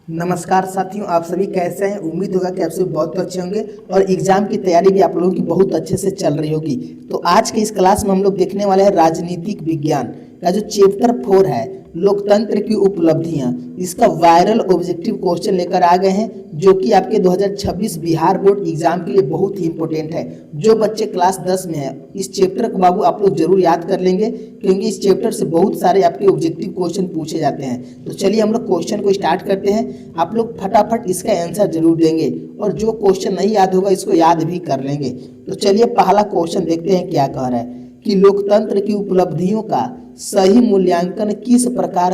नमस्कार साथियों, आप सभी कैसे हैं। उम्मीद होगा कि आप सभी बहुत अच्छे होंगे और एग्जाम की तैयारी भी आप लोगों की बहुत अच्छे से चल रही होगी। तो आज के इस क्लास में हम लोग देखने वाले हैं राजनीतिक विज्ञान का जो चैप्टर 4 है, लोकतंत्र की उपलब्धियां। इसका वायरल ऑब्जेक्टिव क्वेश्चन लेकर आ गए हैं जो कि आपके 2026 बिहार बोर्ड एग्जाम के लिए बहुत ही इंपॉर्टेंट है। जो बच्चे क्लास 10 में है इस चैप्टर को बाबू आप लोग जरूर याद कर लेंगे, क्योंकि इस चैप्टर से बहुत सारे आपके ऑब्जेक्टिव क्वेश्चन पूछे जाते हैं। तो चलिए हम लोग क्वेश्चन को स्टार्ट करते हैं। आप लोग फटाफट इसका आंसर जरूर देंगे और जो क्वेश्चन नहीं याद होगा इसको याद भी कर लेंगे। तो चलिए पहला क्वेश्चन देखते हैं क्या कह रहा है कि लोकतंत्र की उपलब्धियों का सही मूल्यांकन किस प्रकार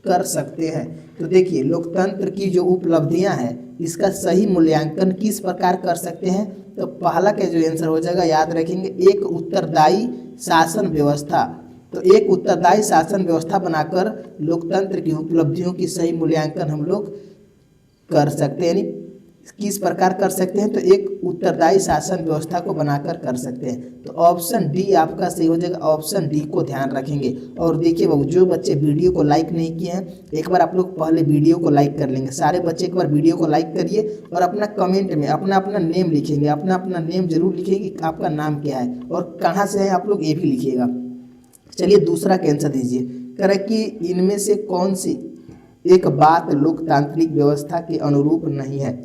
कर सकते हैं। तो देखिए लोकतंत्र की जो उपलब्धियां हैं इसका सही मूल्यांकन किस प्रकार कर सकते हैं। तो पहला का जो आंसर हो जाएगा याद रखेंगे, एक उत्तरदायी शासन व्यवस्था। तो एक उत्तरदायी शासन व्यवस्था बनाकर लोकतंत्र की उपलब्धियों की सही मूल्यांकन हम लोग कर सकते हैं। यानी किस प्रकार कर सकते हैं, तो एक उत्तरदायी शासन व्यवस्था को बनाकर कर सकते हैं। तो ऑप्शन डी आपका सही हो जाएगा, ऑप्शन डी को ध्यान रखेंगे। और देखिए बाबू, जो बच्चे वीडियो को लाइक नहीं किए हैं एक बार आप लोग पहले वीडियो को लाइक कर लेंगे। सारे बच्चे एक बार वीडियो को लाइक करिए और अपना कमेंट में अपना अपना नेम लिखेंगे, अपना अपना नेम जरूर लिखेंगे कि आपका नाम क्या है और कहाँ से है आप लोग ये भी लिखिएगा। चलिए दूसरा का आंसर दीजिए। कह रहे कि इनमें से कौन सी एक बात लोकतांत्रिक व्यवस्था के अनुरूप नहीं है।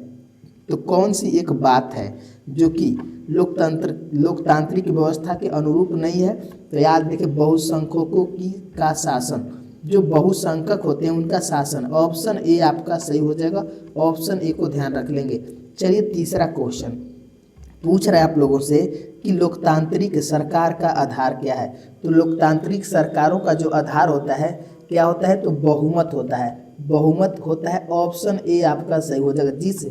तो कौन सी एक बात है जो कि लोकतांत्रिक व्यवस्था के अनुरूप नहीं है। तो याद रखिए, बहुसंख्यकों की का शासन, जो बहुसंख्यक होते हैं उनका शासन। ऑप्शन ए आपका सही हो जाएगा, ऑप्शन ए को ध्यान रख लेंगे। चलिए तीसरा क्वेश्चन पूछ रहा है आप लोगों से कि लोकतांत्रिक सरकार का आधार क्या है। तो लोकतांत्रिक सरकारों का जो आधार होता है क्या होता है, तो बहुमत होता है। बहुमत होता है, ऑप्शन ए आपका सही हो जाएगा। जिस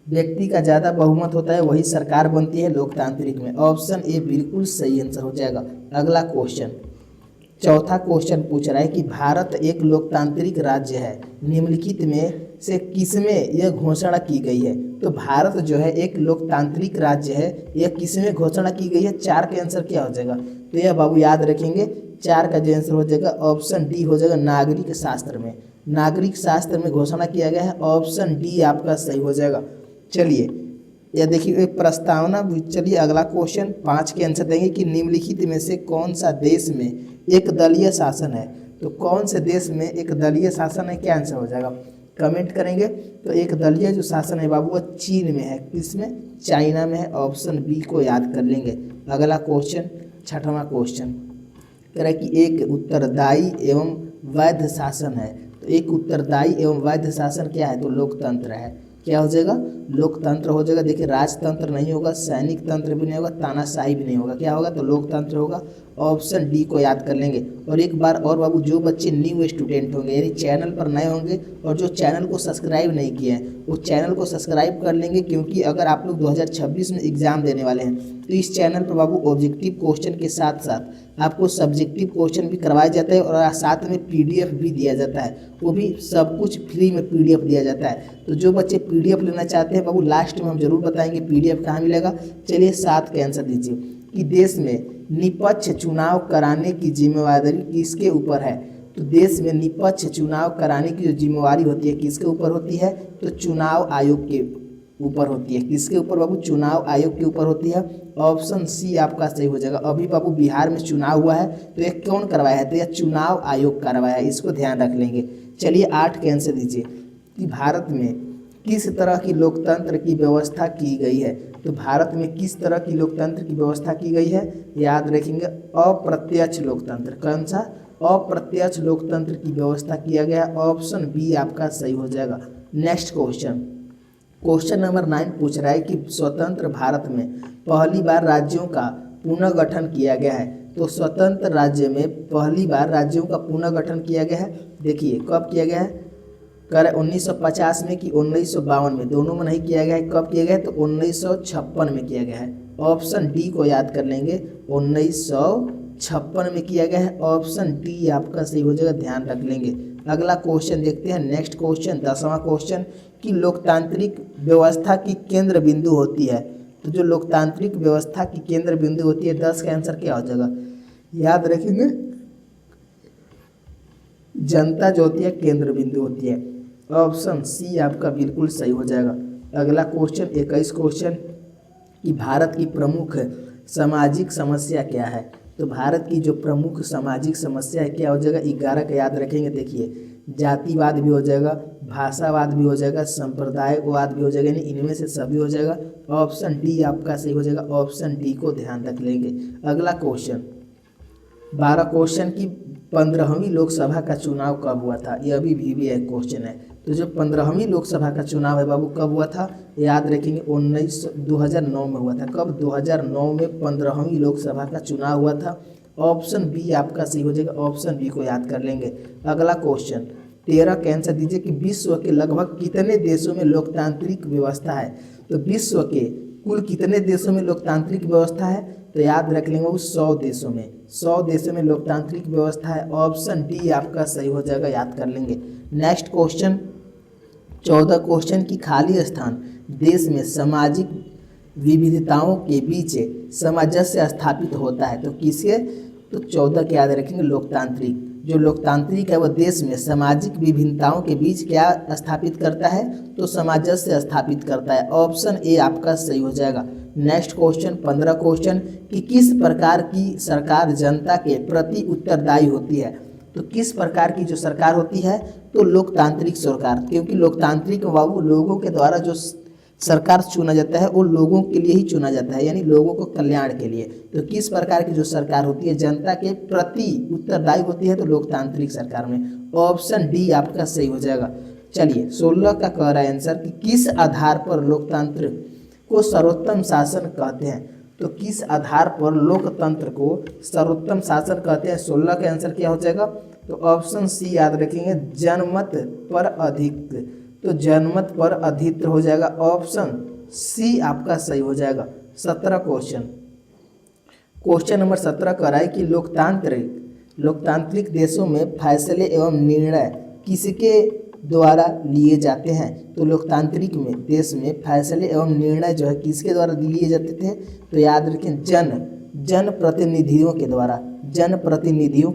व्यक्ति का ज़्यादा बहुमत होता है वही सरकार बनती है लोकतांत्रिक में। ऑप्शन ए बिल्कुल सही आंसर हो जाएगा। अगला क्वेश्चन, चौथा क्वेश्चन पूछ रहा है कि भारत एक लोकतांत्रिक राज्य है, निम्नलिखित में से किसमें यह घोषणा की गई है। तो भारत जो है एक लोकतांत्रिक राज्य है, यह किसमें घोषणा की गई है। चार का आंसर क्या हो जाएगा, तो यह बाबू याद रखेंगे, चार का जो आंसर हो जाएगा ऑप्शन डी हो जाएगा, नागरिक शास्त्र में। नागरिक शास्त्र में घोषणा किया गया है, ऑप्शन डी आपका सही हो जाएगा। चलिए यह देखिए एक प्रस्तावना। चलिए अगला क्वेश्चन 5 के आंसर देंगे कि निम्नलिखित में से कौन सा देश में एक दलीय शासन है। तो कौन से देश में एक दलीय शासन है, क्या आंसर हो जाएगा कमेंट करेंगे। तो एक दलीय जो शासन है बाबू वह चीन में है, किसमें, चाइना में है। ऑप्शन बी को याद कर लेंगे। अगला क्वेश्चन छठवां क्वेश्चन कह रहा है कि एक उत्तरदायी एवं वैध शासन है। तो एक उत्तरदायी एवं वैध शासन क्या है, तो लोकतंत्र है। क्या हो जाएगा, लोकतंत्र हो जाएगा। देखिए राजतंत्र नहीं होगा, सैनिक तंत्र भी नहीं होगा, तानाशाही भी नहीं होगा। क्या होगा, तो लोकतंत्र होगा। ऑप्शन डी को याद कर लेंगे। और एक बार और बाबू, जो बच्चे न्यू स्टूडेंट होंगे यानी चैनल पर नए होंगे और जो चैनल को सब्सक्राइब नहीं किए हैं वो चैनल को सब्सक्राइब कर लेंगे, क्योंकि अगर आप लोग 2026 में एग्जाम देने वाले हैं तो इस चैनल पर बाबू ऑब्जेक्टिव क्वेश्चन के साथ साथ आपको सब्जेक्टिव क्वेश्चन भी करवाया जाता है और साथ में पीडीएफ भी दिया जाता है। वो भी सब कुछ फ्री में पीडीएफ दिया जाता है। तो जो बच्चे पीडीएफ लेना चाहते हैं बाबू लास्ट में हम जरूर बताएंगे पीडीएफ कहाँ मिलेगा। चलिए 7 का आंसर दीजिए कि देश में निष्पक्ष चुनाव कराने की जिम्मेवारी किसके ऊपर है। तो देश में निष्पक्ष चुनाव कराने की जो जिम्मेवारी होती है किसके ऊपर होती है, तो चुनाव आयोग के ऊपर होती है। किसके ऊपर बाबू, चुनाव आयोग के ऊपर होती है। ऑप्शन सी आपका सही हो जाएगा। अभी बाबू बिहार में चुनाव हुआ है तो यह कौन करवाया है, तो यह चुनाव आयोग करवाया है, इसको ध्यान रख लेंगे। चलिए 8 के आंसर दीजिए कि भारत में किस तरह की लोकतंत्र की व्यवस्था की गई है। तो भारत में किस तरह की लोकतंत्र की व्यवस्था की गई है, याद रखेंगे अप्रत्यक्ष लोकतंत्र। कौन सा, अप्रत्यक्ष लोकतंत्र की व्यवस्था किया गया। ऑप्शन बी आपका सही हो जाएगा। नेक्स्ट क्वेश्चन, क्वेश्चन नंबर 9 पूछ रहा है कि स्वतंत्र भारत में पहली बार राज्यों का पुनर्गठन किया गया है। तो स्वतंत्र राज्य में पहली बार राज्यों का पुनर्गठन किया गया है। देखिए कब किया गया है, कर 1950 में कि 1952 में, दोनों में नहीं किया गया है। कब किया गया है, तो 1956 में किया गया है। ऑप्शन डी को याद कर लेंगे, 1956 में किया गया है। ऑप्शन डी आपका सही हो जाएगा, ध्यान रख लेंगे। अगला क्वेश्चन देखते हैं, नेक्स्ट क्वेश्चन 10वां क्वेश्चन कि लोकतांत्रिक व्यवस्था की केंद्र बिंदु होती है। तो जो लोकतांत्रिक व्यवस्था की केंद्र बिंदु होती है 10 का आंसर क्या हो जाएगा, याद रखेंगे जनता जो होती है केंद्र बिंदु होती है। ऑप्शन सी आपका बिल्कुल सही हो जाएगा। अगला क्वेश्चन 21 क्वेश्चन कि भारत की प्रमुख सामाजिक समस्या क्या है। तो भारत की जो प्रमुख सामाजिक समस्या है क्या हो जाएगा, 11 का याद रखेंगे। देखिए जातिवाद भी हो जाएगा, भाषावाद भी हो जाएगा, संप्रदायवाद भी हो जाएगा, यानी इनमें से सभी हो जाएगा। ऑप्शन डी आपका सही हो जाएगा, ऑप्शन डी को ध्यान रख लेंगे। अगला क्वेश्चन 12 क्वेश्चन की 15वीं लोकसभा का चुनाव कब हुआ था। यह भी एक क्वेश्चन है। तो जो 15वीं लोकसभा का चुनाव है बाबू कब हुआ था, याद रखेंगे 2009 में हुआ था। कब, 2009 में 15वीं लोकसभा का चुनाव हुआ था। ऑप्शन बी आपका सही हो जाएगा, ऑप्शन बी को याद कर लेंगे। अगला क्वेश्चन 13 का आंसर दीजिए कि विश्व के लगभग कितने देशों में लोकतांत्रिक व्यवस्था है। तो विश्व के कुल कितने देशों में लोकतांत्रिक व्यवस्था है, तो याद रख लेंगे वो 100 देशों में। 100 देशों में लोकतांत्रिक व्यवस्था है। ऑप्शन डी आपका सही हो जाएगा, याद कर लेंगे। नेक्स्ट क्वेश्चन 14 क्वेश्चन की खाली स्थान देश में सामाजिक विविधताओं के बीच सामंजस्य स्थापित होता है। तो किसके, तो 14 के याद रखेंगे लोकतांत्रिक। जो लोकतांत्रिक है वह देश में सामाजिक विभिन्नताओं के बीच क्या स्थापित करता है, तो सामंजस्य स्थापित करता है। ऑप्शन ए आपका सही हो जाएगा। नेक्स्ट क्वेश्चन 15 क्वेश्चन कि किस प्रकार की सरकार जनता के प्रति उत्तरदायी होती है। तो किस प्रकार की जो सरकार होती है, तो लोकतांत्रिक सरकार, क्योंकि लोकतांत्रिक बाबू लोगों के द्वारा जो सरकार चुना जाता है वो लोगों के लिए ही चुना जाता है, यानी लोगों को कल्याण के लिए। तो किस प्रकार की जो सरकार होती है जनता के प्रति उत्तरदायी होती है, तो लोकतांत्रिक सरकार में। ऑप्शन डी आपका सही हो जाएगा। चलिए 16 का कह रहा है आंसर कि किस आधार पर लोकतंत्र को सर्वोत्तम शासन कहते हैं। तो किस आधार पर लोकतंत्र को सर्वोत्तम शासन कहते हैं। 16 का आंसर क्या हो जाएगा, तो ऑप्शन सी याद रखेंगे, जनमत पर अधिक। तो जनमत पर अधिक हो जाएगा, ऑप्शन सी आपका सही हो जाएगा। 17 क्वेश्चन नंबर 17 कह रहा है कि लोकतांत्रिक देशों में फैसले एवं निर्णय किसके द्वारा लिए जाते हैं। तो लोकतांत्रिक में देश में फैसले एवं निर्णय जो है किसके द्वारा लिए जाते थे, तो याद रखें जनप्रतिनिधियों के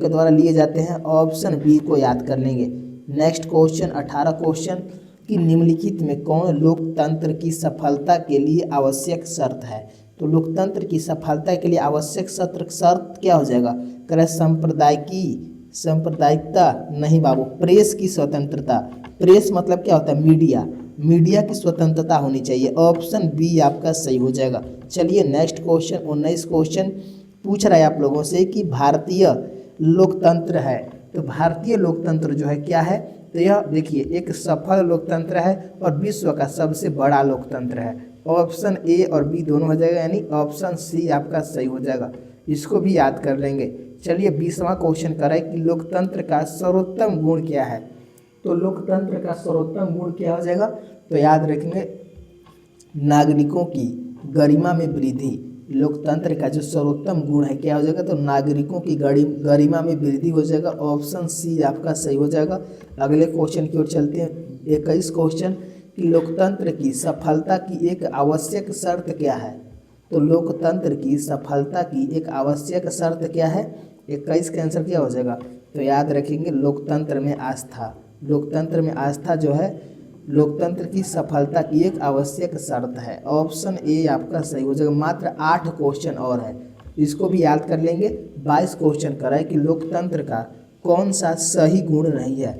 द्वारा लिए जाते हैं। ऑप्शन बी को याद कर लेंगे। नेक्स्ट क्वेश्चन 18 क्वेश्चन कि निम्नलिखित में कौन लोकतंत्र की सफलता के लिए आवश्यक शर्त है। तो लोकतंत्र की सफलता के लिए आवश्यक शर्त क्या हो जाएगा, कह सांप्रदायिकता नहीं बाबू, प्रेस की स्वतंत्रता। प्रेस मतलब क्या होता है, मीडिया की स्वतंत्रता होनी चाहिए। ऑप्शन बी आपका सही हो जाएगा। चलिए नेक्स्ट क्वेश्चन 19 क्वेश्चन पूछ रहा है आप लोगों से कि भारतीय लोकतंत्र है। तो भारतीय लोकतंत्र जो है क्या है, तो यह देखिए एक सफल लोकतंत्र है और विश्व का सबसे बड़ा लोकतंत्र है। ऑप्शन ए और बी दोनों हो जाएगा, यानी ऑप्शन सी आपका सही हो जाएगा। इसको भी याद कर लेंगे। चलिए 20वां क्वेश्चन करें कि लोकतंत्र का सर्वोत्तम गुण क्या है। तो लोकतंत्र का सर्वोत्तम गुण क्या हो जाएगा, तो याद रखेंगे नागरिकों की गरिमा में वृद्धि। लोकतंत्र का जो सर्वोत्तम गुण है क्या हो जाएगा, तो नागरिकों की गरिमा में वृद्धि हो जाएगा। ऑप्शन सी आपका सही हो जाएगा। अगले क्वेश्चन की ओर चलते हैं। 21 क्वेश्चन कि लोकतंत्र की सफलता की एक आवश्यक शर्त क्या है। तो लोकतंत्र की सफलता की एक आवश्यक शर्त क्या है, 21 का आंसर क्या हो जाएगा, तो याद रखेंगे लोकतंत्र में आस्था जो है लोकतंत्र की सफलता की एक आवश्यक शर्त है। ऑप्शन ए आपका सही हो जाएगा। मात्र 8 क्वेश्चन और है, इसको भी याद कर लेंगे। 22 क्वेश्चन करा है कि लोकतंत्र का कौन सा सही गुण नहीं है।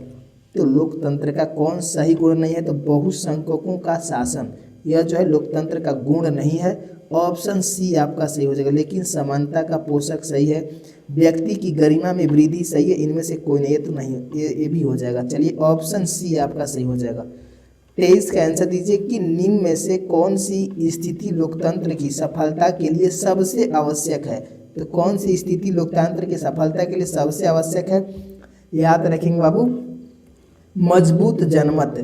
तो लोकतंत्र का कौन सही गुण नहीं है, तो बहुसंख्यकों का शासन, यह जो है लोकतंत्र का गुण नहीं है। ऑप्शन सी आपका सही हो जाएगा। लेकिन समानता का पोषक सही है, व्यक्ति की गरिमा में वृद्धि सही है, इनमें से कोई नहीं है, तो नहीं ये भी हो जाएगा। चलिए ऑप्शन सी आपका सही हो जाएगा। 23 का आंसर दीजिए कि निम्न में से कौन सी स्थिति लोकतंत्र की सफलता के लिए सबसे आवश्यक है। तो कौन सी स्थिति लोकतंत्र की सफलता के लिए सबसे आवश्यक है, याद रखेंगे बाबू, मजबूत जनमत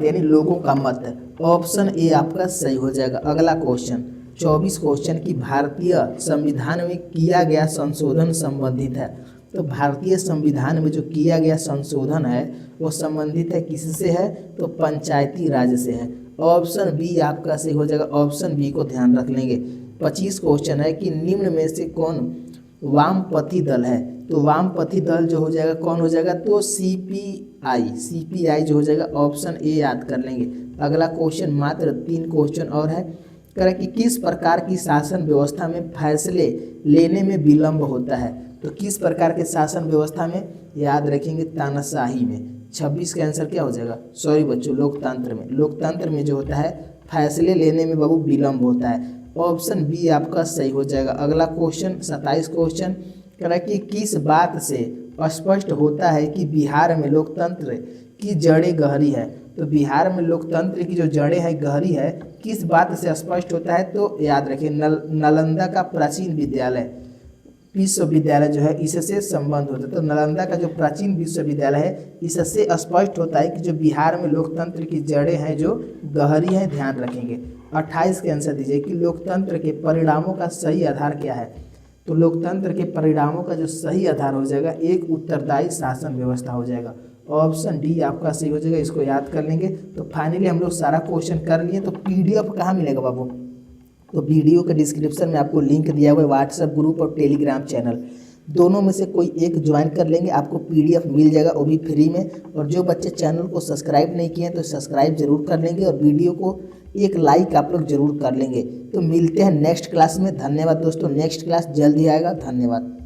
यानी लोगों का मत। ऑप्शन ए आपका सही हो जाएगा। अगला क्वेश्चन 24 क्वेश्चन की भारतीय संविधान में किया गया संशोधन संबंधित है। तो भारतीय संविधान में जो किया गया संशोधन है वो संबंधित है किससे है, तो पंचायती राज से है। ऑप्शन बी आपका सही हो जाएगा। ऑप्शन बी को ध्यान रख लेंगे। 25 क्वेश्चन है कि निम्न में से कौन वामपंथी दल है। तो वामपंथी दल जो हो जाएगा कौन हो जाएगा, तो सीपीआई जो हो जाएगा ऑप्शन ए याद कर लेंगे। अगला क्वेश्चन, मात्र 3 क्वेश्चन और है। कह रहा है कि किस प्रकार की शासन व्यवस्था में फैसले लेने में विलंब होता है, तो किस प्रकार के शासन व्यवस्था में, याद रखेंगे तानाशाही में। 26 का आंसर क्या हो जाएगा, सॉरी बच्चों, लोकतंत्र में। लोकतंत्र में जो होता है फैसले लेने में बाबू विलंब होता है। ऑप्शन बी आपका सही हो जाएगा। अगला क्वेश्चन 27 क्वेश्चन कह रहा है कि किस बात से स्पष्ट होता है कि बिहार में लोकतंत्र की जड़ें गहरी है, तो बिहार में लोकतंत्र की जो जड़ें हैं गहरी है, किस बात से स्पष्ट होता है, तो याद रखिए नालंदा का प्राचीन विश्वविद्यालय जो है इससे संबंध होता है। तो नालंदा का जो प्राचीन विश्वविद्यालय है इससे स्पष्ट होता है कि जो बिहार में लोकतंत्र की जड़ें हैं जो गहरी हैं, ध्यान रखेंगे। 28 के आंसर दीजिए कि लोकतंत्र के परिणामों का सही आधार क्या है, तो लोकतंत्र के परिणामों का जो सही आधार हो जाएगा एक उत्तरदायी शासन व्यवस्था हो जाएगा। ऑप्शन डी आपका सही हो जाएगा, इसको याद कर लेंगे। तो फाइनली हम लोग सारा क्वेश्चन कर लिए। तो पीडीएफ कहाँ मिलेगा बाबू, तो वीडियो के डिस्क्रिप्शन में आपको लिंक दिया हुआ है, व्हाट्सएप ग्रुप और टेलीग्राम चैनल, दोनों में से कोई एक ज्वाइन कर लेंगे, आपको पीडीएफ मिल जाएगा, वो भी फ्री में। और जो बच्चे चैनल को सब्सक्राइब नहीं किए हैं तो सब्सक्राइब जरूर कर लेंगे और वीडियो को एक लाइक आप लोग जरूर कर लेंगे। तो मिलते हैं नेक्स्ट क्लास में। धन्यवाद दोस्तों, नेक्स्ट क्लास जल्दी आएगा। धन्यवाद।